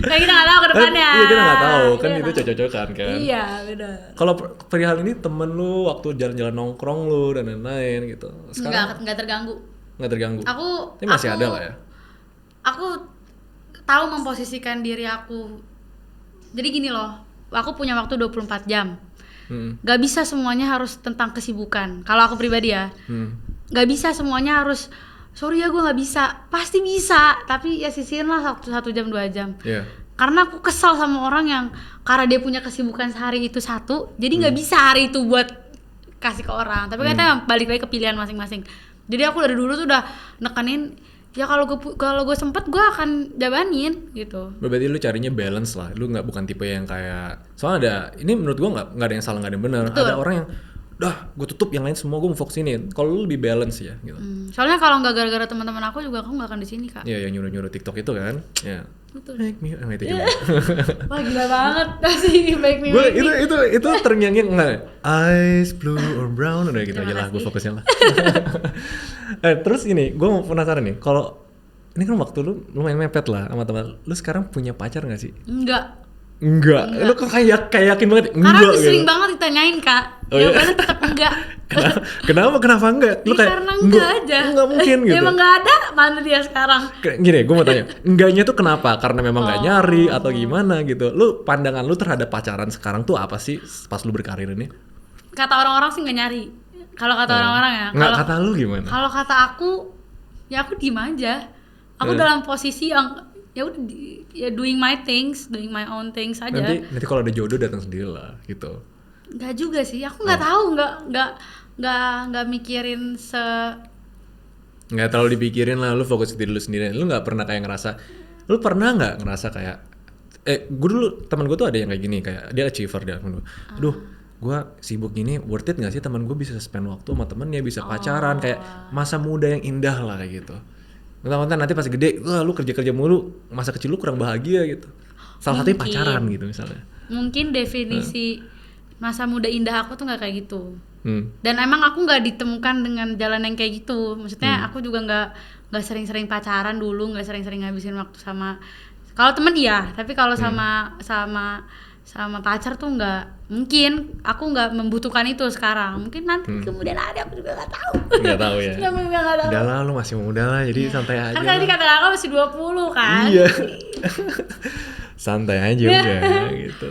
Kayak kita gak tahu ke depannya. Iya, kita gak tahu kan itu cocok-cocokan kan. Iya benar. Kalau perihal ini temen lu waktu jalan-jalan nongkrong lu dan lain-lain gitu. Sekarang Nggak terganggu. Nggak terganggu. Tapi masih ada lah ya. Aku tahu memposisikan diri aku. Jadi gini loh, aku punya waktu 24 jam. Gak bisa semuanya harus tentang kesibukan. Kalau aku pribadi ya, gak bisa semuanya harus. Sorry ya gue gak bisa. Pasti bisa, tapi ya sisihin lah 1 jam 2 jam. Karena aku kesel sama orang yang karena dia punya kesibukan sehari itu satu, jadi gak bisa hari itu buat kasih ke orang. Tapi katanya balik lagi ke pilihan masing-masing. Jadi aku dari dulu tuh udah nekenin, ya kalau gue sempet gue akan jabanin gitu. Berarti lu carinya balance lah. Lu bukan tipe yang kayak, soalnya ini menurut gue nggak ada yang salah, nggak ada yang benar. Ada orang yang gue tutup yang lain semua, gue mau fokusinin. Kalau lu lebih balance ya gitu. Soalnya kalau nggak gara-gara teman-teman aku juga aku nggak akan di sini, Kak. Iya, yang nyuruh TikTok itu kan. Ya. Betul. Make me itu juga. Wah gila banget sih make me. Itu terngiang-ngiang nggak? Eyes blue or brown udah gitu aja lah, gue fokusnya lah. Terus ini, gue mau penasaran nih, kalau ini kan waktu lu lumayan mepet lah sama teman. Lu sekarang punya pacar nggak sih? Enggak. Lu kok kayak yakin banget? Karena enggak, sering banget ditanyain, Kak. Jawabannya tetap enggak. Kenapa enggak? Lu kayak karena enggak aja. Enggak mungkin gitu. Emang enggak ada, mana dia sekarang? Gini, gue mau tanya, enggaknya tuh kenapa? Karena memang enggak nyari atau gimana gitu? Lu pandangan lu terhadap pacaran sekarang tuh apa sih pas lu berkarir ini? Kata orang-orang sih enggak nyari. Kalau kata orang-orang ya. Enggak, kata lu gimana? Kalau kata aku, ya aku diem aja. Aku dalam posisi yang ya udah doing my own things aja. Nanti kalau ada jodoh datang sendiri lah gitu. Enggak juga sih, aku nggak tahu, nggak mikirin nggak terlalu dipikirin lah, lu fokus diri lu sendiri. Lu nggak pernah kayak lu pernah nggak ngerasa kayak gue dulu teman gue tuh ada yang kayak gini, kayak dia achiever dia, aduh gue sibuk gini, worth it nggak sih teman gue bisa spend waktu sama temennya, bisa pacaran, kayak masa muda yang indah lah kayak gitu. Mentang-mentang nanti pas gede, lu kerja mulu, masa kecil lu kurang bahagia gitu. Salah satunya pacaran gitu misalnya. Mungkin definisi masa muda indah aku tuh nggak kayak gitu. Dan emang aku nggak ditemukan dengan jalan yang kayak gitu. Maksudnya aku juga nggak sering-sering pacaran dulu, nggak sering-sering ngabisin waktu sama. Kalau temen iya, tapi kalau sama pacar tuh nggak. Mungkin aku nggak membutuhkan itu sekarang. Mungkin nanti kemudian ada, aku juga nggak tahu. Nggak tahu ya. Udah lah, lu masih muda lah, jadi santai aja. Kan tadi kata kakak masih 20 kan. Iya. Santai aja udah gitu.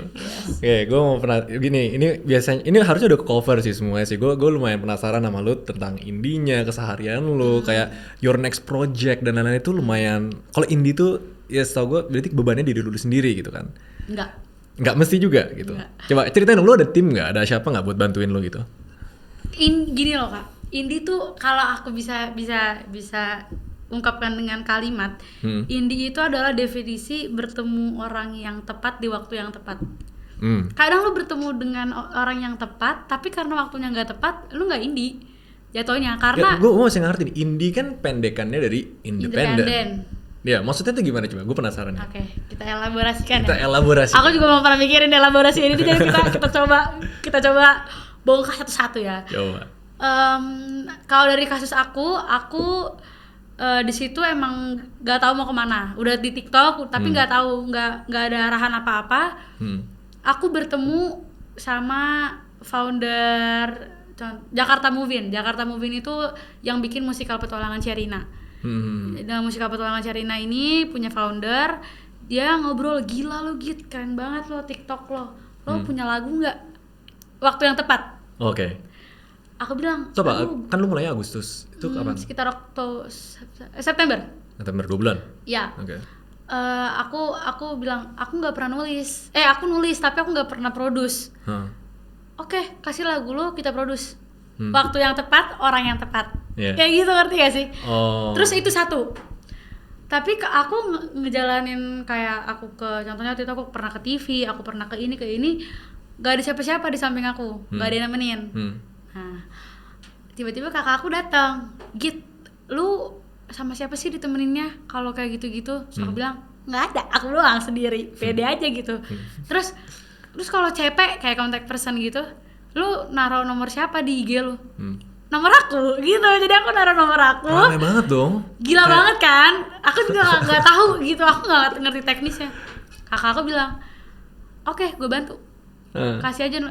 Oke, gue mau gini. Ini biasanya ini harusnya udah cover sih semuanya sih. Gue lumayan penasaran sama lu tentang indinya, keseharian lu, kayak your next project dan lain-lain itu lumayan. Kalau indie tuh ya setahu gue berarti bebannya diri lu sendiri gitu kan? Nggak mesti juga gitu. Enggak. Coba ceritain dong, lu ada tim nggak? Ada siapa nggak buat bantuin lu gitu? Gini loh Kak, indie tuh kalau aku bisa ungkapkan dengan kalimat, indie itu adalah definisi bertemu orang yang tepat di waktu yang tepat. Kadang lu bertemu dengan orang yang tepat, tapi karena waktunya nggak tepat, lu nggak indie jatuhnya. Karena gue masih ngerti, indie kan pendekannya dari independen. Ya, maksudnya itu gimana coba? Gue penasaran. Oke, kita elaborasikan. Aku juga mau pernah mikirin elaborasi ini, jadi kita coba bongkar satu-satu ya. Coba. Kalau dari kasus aku di situ emang nggak tahu mau kemana. Udah di TikTok, tapi nggak tahu, nggak ada arahan apa-apa. Aku bertemu sama founder Jakarta Movin. Jakarta Movin itu yang bikin musikal Petualangan Sherina. Dalam musikal Petualangan Sherina ini punya founder, dia ngobrol, gila lo Git, keren banget lo TikTok lo punya lagu nggak? Waktu yang tepat. Oke. Aku bilang, Coba, kan lu mulai Agustus. Itu kapan? sekitar September. September 2 bulan. Ya. Oke. Aku bilang aku nggak pernah nulis. Aku nulis tapi aku nggak pernah produce. Oke, kasih lagu lu, kita produce. Waktu yang tepat, orang yang tepat. Kayak gitu, ngerti gak sih? Terus itu satu. Tapi aku ngejalanin kayak aku contohnya waktu itu aku pernah ke TV, aku pernah ke ini, gak ada siapa-siapa di samping aku, gak ada yang nemenin. Nah, tiba-tiba kakak aku datang, Git, lu sama siapa sih ditemeninnya kalau kayak gitu-gitu? Terus aku bilang, nggak ada, aku doang sendiri, pede aja gitu. Terus kalau CP kayak contact person gitu, lu naruh nomor siapa di IG lu? Nomor aku gitu, jadi aku naruh nomor aku. Rame banget dong. Gila banget kan? Aku juga nggak tahu gitu, aku nggak ngerti teknisnya. Kakak aku bilang, oke, gue bantu. Kasih aja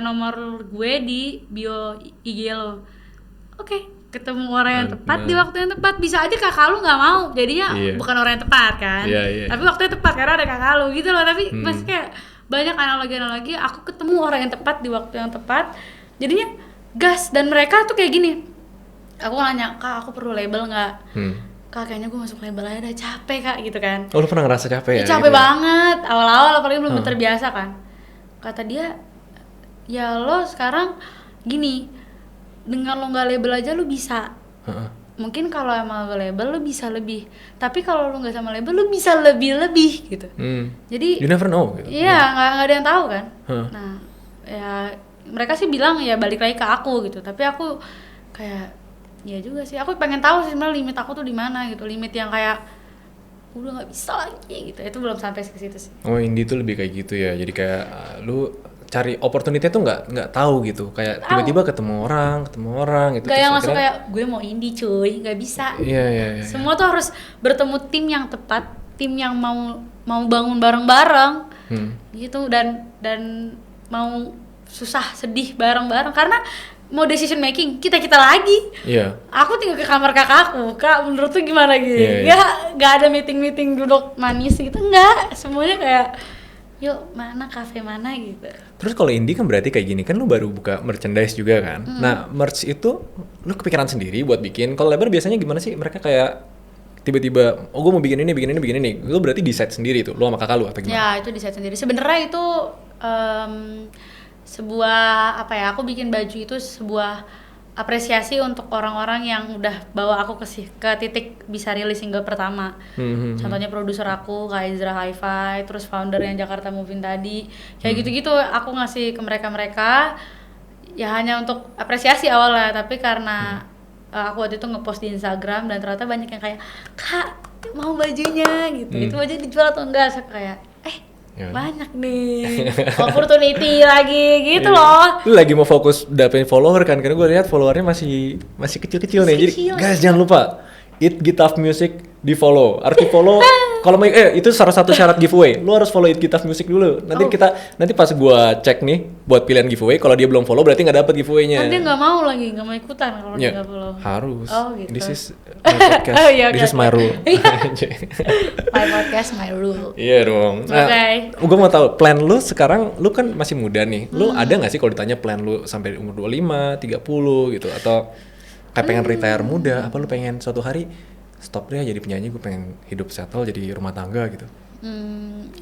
nomor gue di bio IG lo. Oke, ketemu orang yang tepat di waktu yang tepat. Bisa aja kakak lu nggak mau, jadinya bukan orang yang tepat kan. Tapi waktunya tepat karena ada kakak lu gitu loh. Tapi masih kayak banyak analogi, aku ketemu orang yang tepat di waktu yang tepat, jadinya gas. Dan mereka tuh kayak gini, aku nanya, Kak aku perlu label nggak? Kak kayaknya gue masuk label aja udah capek Kak gitu kan. Oh lu pernah ngerasa capek ya? Capek gitu banget, awal-awal apalagi belum terbiasa kan. Kata dia, ya lo sekarang gini, dengan lo nggak label aja lo bisa. Mungkin kalau emang lo label lo bisa lebih, tapi kalau lo nggak sama label lo bisa lebih gitu. Jadi you never know gitu. Iya, nggak ada yang tahu kan. Nah ya mereka sih bilang ya balik lagi ke aku gitu, tapi aku kayak ya juga sih, aku pengen tahu sih sebenarnya limit aku tuh di mana gitu, limit yang kayak udah nggak bisa lagi gitu, itu belum sampai ke situ sih. Oh indie tuh lebih kayak gitu ya, jadi kayak lu cari opportunity tuh nggak tahu gitu, kayak tiba-tiba ketemu orang gitu. Gak yang langsung kayak gue mau indie cuy, nggak bisa. Iya. Semua tuh harus bertemu tim yang tepat, tim yang mau bangun bareng-bareng gitu, dan mau susah sedih bareng-bareng, karena mau decision making kita lagi. Aku tinggal ke kamar kakakku, Kak menurut tuh gimana gitu. Nggak ada meeting duduk manis gitu, nggak, semuanya kayak yuk mana kafe mana gitu. Terus kalau indie kan berarti kayak gini kan, lu baru buka merchandise juga kan. Nah merch itu lu kepikiran sendiri buat bikin. Kalau label biasanya gimana sih, mereka kayak tiba-tiba oh gue mau bikin ini. Lu berarti decide sendiri tuh, lu sama kakak lu apa gimana? Ya itu decide sendiri. Sebenarnya itu sebuah apa ya, aku bikin baju itu sebuah apresiasi untuk orang-orang yang udah bawa aku ke titik bisa rilis single pertama. Contohnya produser aku Kak Ezra Hi-Fi, terus founder yang Jakarta Moving tadi, kayak gitu-gitu aku ngasih ke mereka ya hanya untuk apresiasi awalnya, tapi karena aku waktu itu ngepost di Instagram dan ternyata banyak yang kayak, Kak mau bajunya gitu, itu baju dijual atau enggak? Saya kayak banyak nih opportunity lagi gitu loh. Lu lagi mau fokus dapetin follower kan, karena gue lihat followernya masih kecil-kecil nih. Jadi guys jangan lupa It Gitaf Music di follow, harus di follow. Kalau mau itu salah satu syarat giveaway, lu harus follow It Gitaf Music dulu. Nanti pas gua cek nih buat pilihan giveaway, kalau dia belum follow berarti nggak dapet giveaway-nya. Dia nggak mau lagi, nggak mau ikutan kalau dia nggak follow. Harus. Oh gitu. This is my podcast. This is my rule. My podcast, my rule. Iya dong. Nah, gua mau tahu plan lu sekarang. Lu kan masih muda nih. Lu ada nggak sih kalau ditanya plan lu sampai umur 25, 30 gitu, atau kayak pengen retire muda? Apa lu pengen suatu hari stop deh jadi penyanyi, gue pengen hidup settle jadi rumah tangga gitu?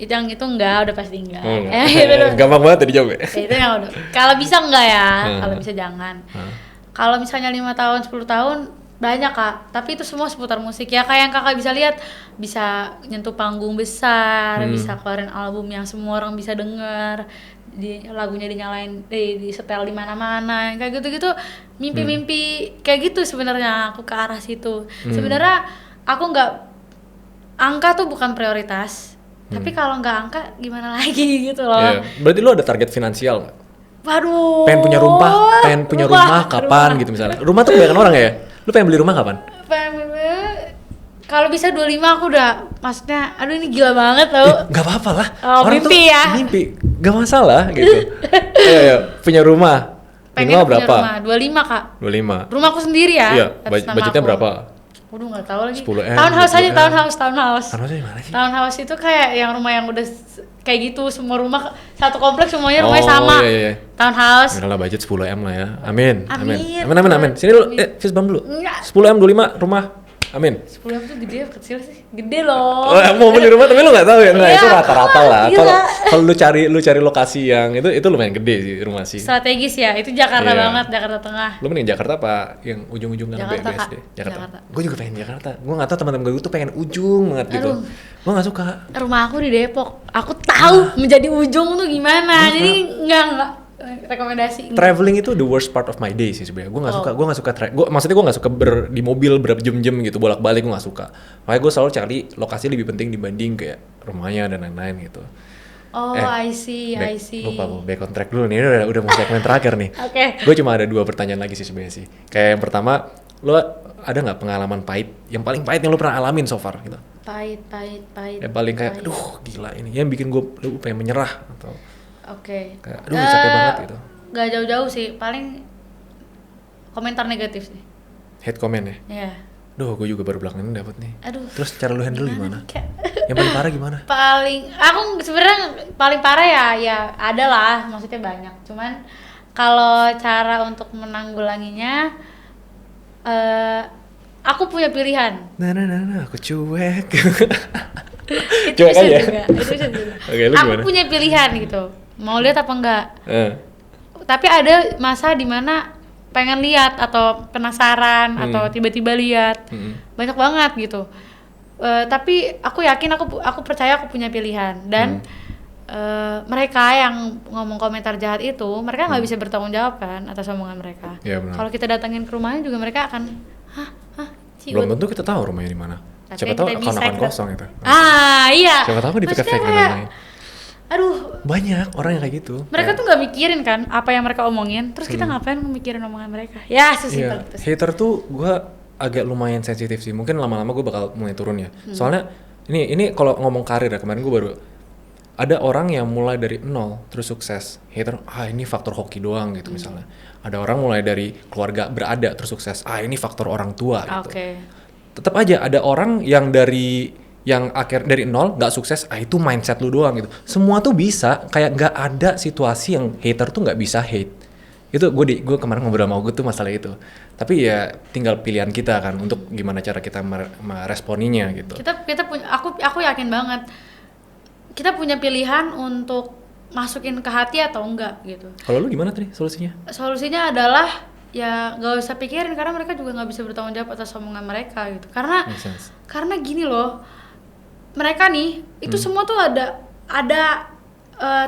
Itu enggak, udah pasti enggak. Gampang banget tadi jawabnya. Itu yang udah. Kalau bisa enggak ya, kalau bisa jangan. Kalau misalnya 5 tahun, 10 tahun banyak Kak, tapi itu semua seputar musik ya, kayak yang kakak bisa lihat, bisa nyentuh panggung besar, bisa keluarin album yang semua orang bisa denger, lagunya dinyalain, di setel di mana-mana, kayak gitu-gitu. Mimpi-mimpi kayak gitu sebenarnya aku ke arah situ. Sebenarnya aku nggak, angka tuh bukan prioritas, tapi kalau nggak angka gimana lagi gitu loh. Berarti lu ada target finansial nggak? Waduh. Pengen punya rumah kapan gitu misalnya? Rumah tuh kebanyakan orang ya. Lu pengen beli rumah kapan? Kalau bisa 25 aku udah, maksudnya aduh ini gila banget tau. Gak apa-apa lah. Orang mimpi tuh, ya. Mimpi, gak masalah gitu. Ayo, punya rumah. Pengen punya berapa? Rumah 25 Kak. 25. Rumahku sendiri ya. Iya, budgetnya berapa? Udah nggak tahu lagi. 10M, Townhouse aja, 20M. townhouse. Townhouse di mana sih? Townhouse itu kayak yang rumah yang udah kayak gitu, semua rumah satu kompleks semuanya rumahnya sama. Iya. Townhouse. Udah lah budget 10M lah ya. Amin. Amin. Sini lu, fist bump dulu. Enggak. 10M 25 rumah. Amin. 10 itu gede apa kecil sih? Gede loh. Oh, mau beli rumah tapi lu nggak tahu ya? Nggak, Iya. itu rata-rata lah. Gila. Kalau lu cari lokasi yang itu lumayan gede sih rumah sih. Strategis ya, itu Jakarta Iya. banget, Jakarta Tengah. Lu mending Jakarta apa yang ujung-ujung kan Jakarta, BSD? Kak. Jakarta. Jakarta. Gue juga pengen Jakarta. Gue nggak tahu teman-teman gue tuh pengen ujung banget gitu. Aduh. Gue nggak suka. Rumah aku di Depok. Aku tahu menjadi ujung tuh gimana. Jadi enggak rekomendasi. Traveling itu the worst part of my day sih sebenarnya. Gue nggak suka maksudnya gue nggak suka di mobil berapa jam-jam gitu bolak-balik, gue nggak suka. Makanya gue selalu cari lokasi lebih penting dibanding kayak rumahnya dan lain-lain gitu. Oh, I see. Lupa gue back on track dulu nih. Ini udah mau segmen terakhir nih. Oke. Gue cuma ada 2 pertanyaan lagi sih sebenarnya sih. Kayak yang pertama, lo ada nggak pengalaman pahit? Yang paling pahit yang lo pernah alamin so far gitu? Pahit. Yang paling kayak, aduh gila ini. Yang bikin gue pengen menyerah atau Oke. kayak, aduh capek banget gitu. Gak jauh-jauh sih, paling komentar negatif sih. Hate comment ya? Iya. Duh, gue juga baru belakangan ini dapet nih. Aduh. Terus cara lu handle gimana? Kayak- Yang paling parah gimana? Aku sebenarnya paling parah ya ada lah, maksudnya banyak. Cuman kalau cara untuk menanggulanginya, aku punya pilihan. Nah, aku cuek. Itu Cuek bisa aja. juga. Itu bisa juga. Oke, lu Aku gimana? punya pilihan gitu. Mau lihat apa enggak? Eh, Tapi ada masa dimana pengen lihat atau penasaran atau tiba-tiba lihat. Banyak banget gitu. Tapi aku yakin aku percaya aku punya pilihan dan mereka yang ngomong komentar jahat itu mereka nggak bisa bertanggung jawab kan atas omongan mereka. Iya, benar. Kalau kita datangin ke rumahnya juga mereka akan belum tentu kita tahu rumahnya di mana. Tapi Siapa yang tahu kita bisa akun-akun kita- kosong itu. Iya. Siapa tahu di Maksudnya fake dan kayak, lain-lain. aduh, Banyak orang yang kayak gitu. mereka tuh nggak mikirin kan apa yang mereka omongin, terus kita ngapain mikirin omongan mereka? Ya, sesimpel Iya, itu sih. hater tuh gue agak lumayan sensitif sih. Mungkin lama-lama gue bakal mulai turun ya. Soalnya ini kalau ngomong karir ya, kemarin gue baru ada orang yang mulai dari nol terus sukses. Hater, ini faktor hoki doang gitu misalnya. Ada orang mulai dari keluarga berada terus sukses. Ini faktor orang tua gitu. Oke. Tetap aja ada orang yang dari nol nggak sukses, itu mindset lu doang gitu. Semua tuh bisa, kayak nggak ada situasi yang hater tuh nggak bisa hate. Itu gue kemarin ngobrol sama gue tuh masalah itu. Tapi ya tinggal pilihan kita kan untuk gimana cara kita meresponinya gitu. Kita punya, aku yakin banget kita punya pilihan untuk masukin ke hati atau enggak gitu. Kalau lu gimana tadi solusinya? Solusinya adalah ya nggak usah pikirin karena mereka juga nggak bisa bertanggung jawab atas omongan mereka gitu. Make sense. Karena gini loh, mereka nih itu semua tuh ada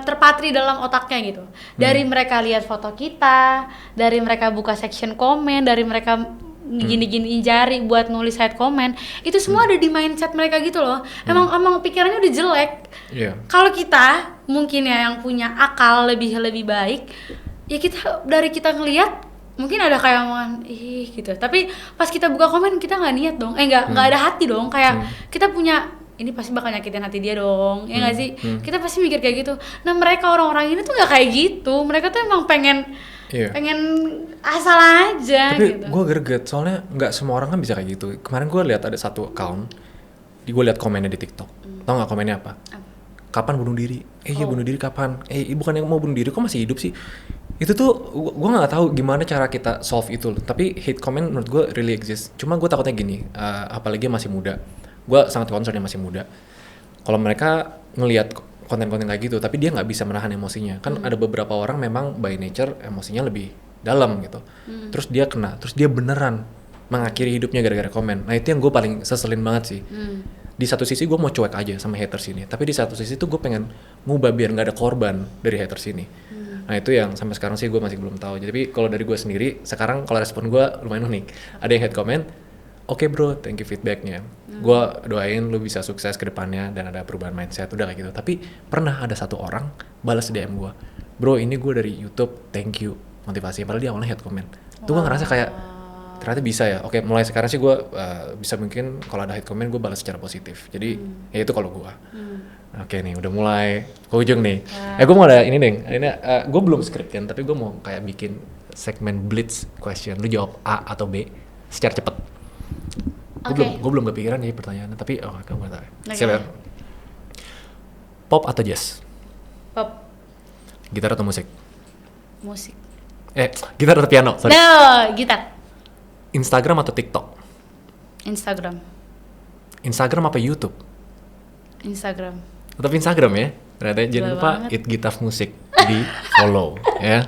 terpatri dalam otaknya gitu. Dari mereka lihat foto kita, dari mereka buka section komen, dari mereka gini-giniin jari buat nulis head comment, itu semua ada di mindset mereka gitu loh. Emang pikirannya udah jelek. Iya. Kalau kita mungkin ya yang punya akal lebih baik, ya dari kita ngelihat mungkin ada kayak omongan gitu. Tapi pas kita buka komen kita nggak niat dong, nggak ada hati dong. Kayak kita punya ini pasti bakal nyakitin hati dia dong, ya nggak sih? Kita pasti mikir kayak gitu. Nah mereka orang-orang ini tuh nggak kayak gitu. Mereka tuh emang pengen asal aja. Tapi gitu. gue greget, soalnya nggak semua orang kan bisa kayak gitu. Kemarin gue lihat ada satu account, gue lihat komennya di TikTok. Tau nggak komennya apa? Kapan bunuh diri? Iya bunuh diri kapan? Bukan yang mau bunuh diri, kok masih hidup sih? Itu tuh gue nggak tahu gimana cara kita solve itu. Tapi hate comment menurut gue really exist. Cuma gue takutnya gini, apalagi masih muda. Gue sangat concern yang masih muda. Kalau mereka ngelihat konten-konten kayak gitu, tapi dia nggak bisa menahan emosinya. Kan ada beberapa orang memang by nature emosinya lebih dalam gitu. Terus dia kena, terus dia beneran mengakhiri hidupnya gara-gara komen. Nah itu yang gue paling seselin banget sih. Di satu sisi gue mau cuek aja sama haters ini, tapi di satu sisi tuh gue pengen ngubah biar nggak ada korban dari haters ini. Nah itu yang sampai sekarang sih gue masih belum tahu. Jadi kalau dari gue sendiri, sekarang kalau respon gue lumayan unik. Ada yang hate comment, oke bro, thank you feedbacknya. Gue doain lu bisa sukses ke depannya dan ada perubahan mindset, udah kayak gitu. Tapi pernah ada satu orang balas DM gue, bro ini gue dari YouTube, thank you motivasi. Padahal dia awalnya hate comment. Tuh gue ngerasa kayak ternyata bisa ya. Oke, mulai sekarang sih gue bisa mungkin kalau ada hate comment gue balas secara positif. Jadi ya itu kalau gue. Oke nih, udah mulai ke ujung nih. Gue mau ada ini deh. Gue belum scriptin, tapi gue mau kayak bikin segmen blitz question. Lu jawab A atau B secara cepet. Gue belum kepikiran nih pertanyaannya, tapi kamu nggak tahu. Okay. Siap ya? Pop atau jazz? Pop. Gitar atau musik? Musik. Gitar atau piano? Sorry. No, gitar. Instagram atau TikTok? Instagram. Instagram apa YouTube? Instagram. Tetap Instagram ya. Ternyata jangan lupa It Gitaf Musik di follow ya.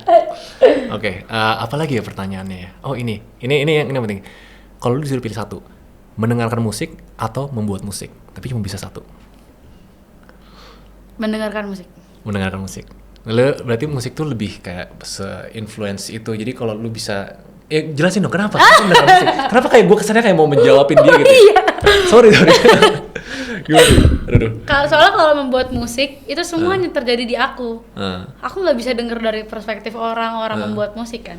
Oke, apa lagi ya pertanyaannya ya? Oh ini yang penting. Kalau lu disuruh pilih satu, mendengarkan musik atau membuat musik, tapi cuma bisa satu. Mendengarkan musik. Mendengarkan musik. Lu berarti musik tuh lebih kayak se-influence itu. Jadi kalau lu bisa jelasin dong kenapa? Mendengarkan musik. Kenapa kayak gue kesannya kayak mau menjawabin dia gitu. Iya. Sorry. Aduh. Soalnya kalau membuat musik itu semuanya terjadi di aku. Aku nggak bisa denger dari perspektif orang membuat musik kan.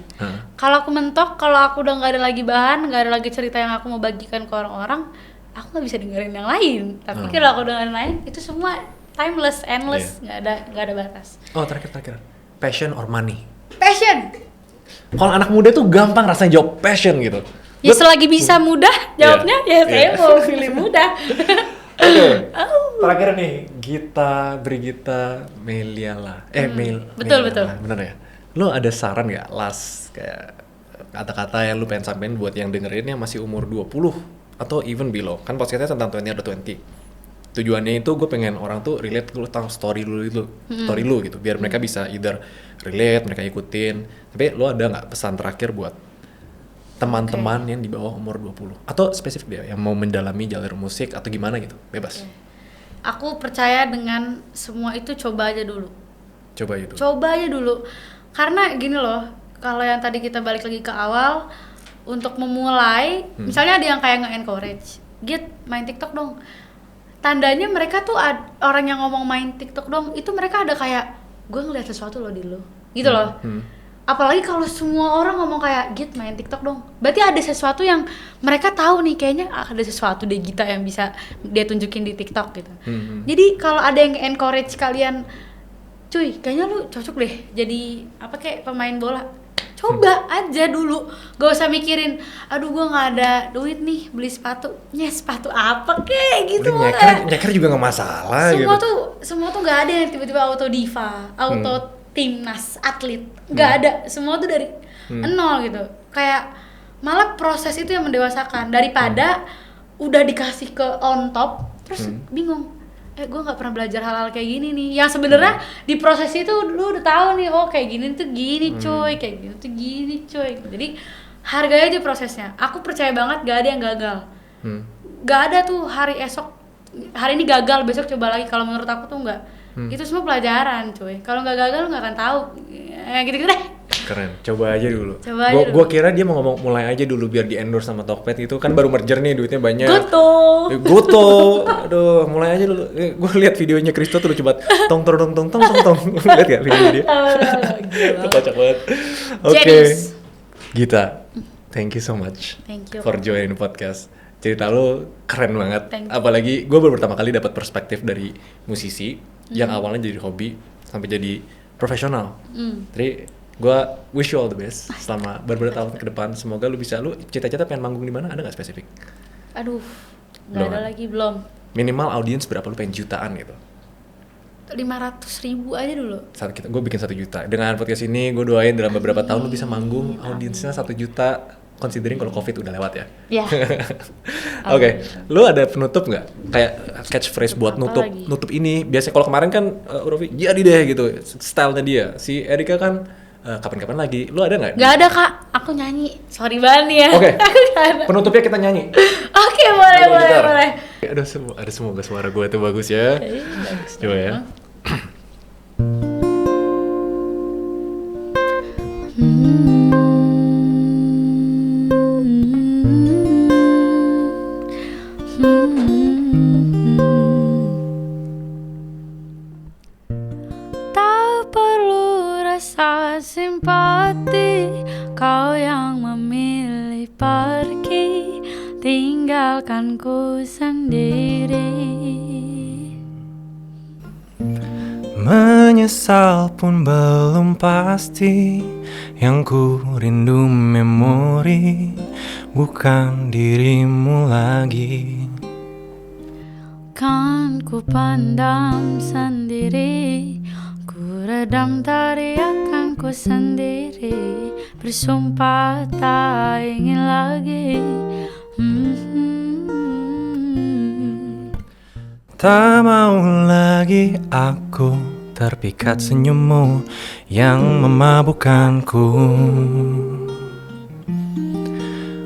Kalau aku mentok, kalau aku udah nggak ada lagi bahan, nggak ada lagi cerita yang aku mau bagikan ke orang-orang, aku nggak bisa dengerin yang lain. Tapi kalau aku dengerin lain, itu semua timeless, endless, nggak ada batas. Oh terakhir, passion or money? Passion. Kalau anak muda tuh gampang rasanya jawab passion gitu. Ya selagi bisa mudah jawabnya, saya mau pilih mudah. Oke. Terakhir nih, Brigita Meliala. Betul. Bener ya? Lo ada saran gak kayak kata-kata yang lo pengen sampein buat yang dengerin yang masih umur 20 atau even below? Kan podcastnya tentang 20 atau 20. Tujuannya itu gue pengen orang tuh relate dulu tentang story lu gitu, biar mereka bisa either relate, mereka ikutin. Tapi lo ada nggak pesan terakhir buat teman-teman yang di bawah umur 20 atau spesifik dia yang mau mendalami jalur musik atau gimana gitu, bebas. Aku percaya dengan semua itu coba aja dulu. Coba aja dulu. Karena gini loh, kalau yang tadi kita balik lagi ke awal, untuk memulai, misalnya ada yang kayak nge-encourage, Git main TikTok dong. Tandanya mereka tuh orang yang ngomong main TikTok dong, itu mereka ada kayak gue ngeliat sesuatu loh di lo, gitu loh. Apalagi kalau semua orang ngomong kayak Git main TikTok dong, berarti ada sesuatu yang mereka tahu nih, kayaknya ada sesuatu deh Gita yang bisa dia tunjukin di TikTok gitu. Jadi kalau ada yang encourage kalian, cuy kayaknya lu cocok deh jadi kayak pemain bola, coba aja dulu, gak usah mikirin aduh gue nggak ada duit nih beli sepatu, sepatu apa kayak gitu. Nyeker juga nggak masalah. Semua tuh nggak ada yang tiba-tiba auto diva, auto timnas atlet, nggak ada. Semua tuh dari nol gitu. Kayak malah proses itu yang mendewasakan daripada udah dikasih ke on top terus bingung. Gue nggak pernah belajar hal-hal kayak gini nih. Yang sebenarnya di proses itu lu udah tahu nih, oh kayak gini tuh gini coy, kayak gini tuh gini coy. Jadi hargai aja prosesnya. Aku percaya banget gak ada yang gagal. Gak ada tuh hari ini gagal besok coba lagi. Kalau menurut aku tuh nggak. Itu semua pelajaran cuy. Kalau nggak gagal lu nggak akan tahu. Gitu deh. Keren, coba aja dulu. Gua kira dia mau ngomong mulai aja dulu biar di endorse sama Tokped itu kan baru merger nih, duitnya banyak. Goto. Aduh, mulai aja dulu. Gua lihat videonya Kristo tuh lucu banget. Tong. Lihat gak videonya dia? Kocak banget. Oke. Gita, thank you so much for joining podcast. Cerita lu keren banget. Apalagi gue baru pertama kali dapat perspektif dari musisi yang awalnya jadi hobi sampai jadi profesional. Jadi gue wish you all the best selama beberapa tahun ke depan. Semoga lu cita-cita pengen manggung di mana, ada nggak spesifik? Aduh, nggak ada lagi, belum. Minimal audiens berapa, lu pengen jutaan gitu? 500.000 aja dulu. Gue bikin 1 juta. Dengan podcast ini gue doain dalam beberapa tahun lu bisa manggung audiensnya 1 juta. Considering kalau COVID udah lewat ya. Iya. Oke. Lu ada penutup nggak? Kayak catchphrase buat nutup ini. Biasanya kalau kemarin kan Urofi jadi deh gitu, stylenya dia. Si Erika kan kapan-kapan lagi. Lu ada nggak? Gak ada kak. Aku nyanyi. Sorry banget ya. Oke. Penutupnya kita nyanyi. Oke, boleh. Aduh, semoga suara gue tuh bagus ya. Bagus. Coba ya. Tak perlu rasa simpati, kau yang memilih pergi, tinggalkan ku sendiri. Menyesal pun belum pasti, yang ku rindu memori bukan dirimu lagi. Kan ku pandang sendiri, ku redam teriakanku sendiri, bersumpah tak ingin lagi. Tak mau lagi aku terpikat senyummu yang memabukkanku,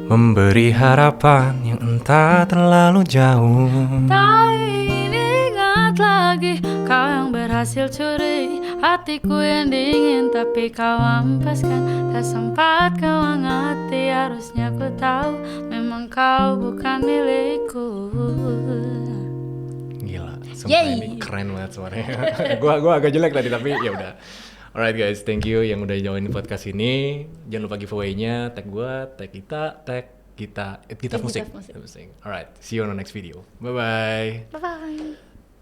memberi harapan yang entah terlalu jauh. Tak ingin ingat lagi kau yang berhasil curi hatiku yang dingin, tapi kau ampaskan. Tak sempat kau angati, harusnya ku tahu memang kau bukan milikku. Gila, sumpah ini keren banget suaranya. gua agak jelek tadi tapi ya udah. Alright guys, thank you yang udah join podcast ini. Jangan lupa giveaway-nya, tag gua, tag kita, tag kita, Gitas Musik. Alright, see you on the next video. Bye bye. Bye bye.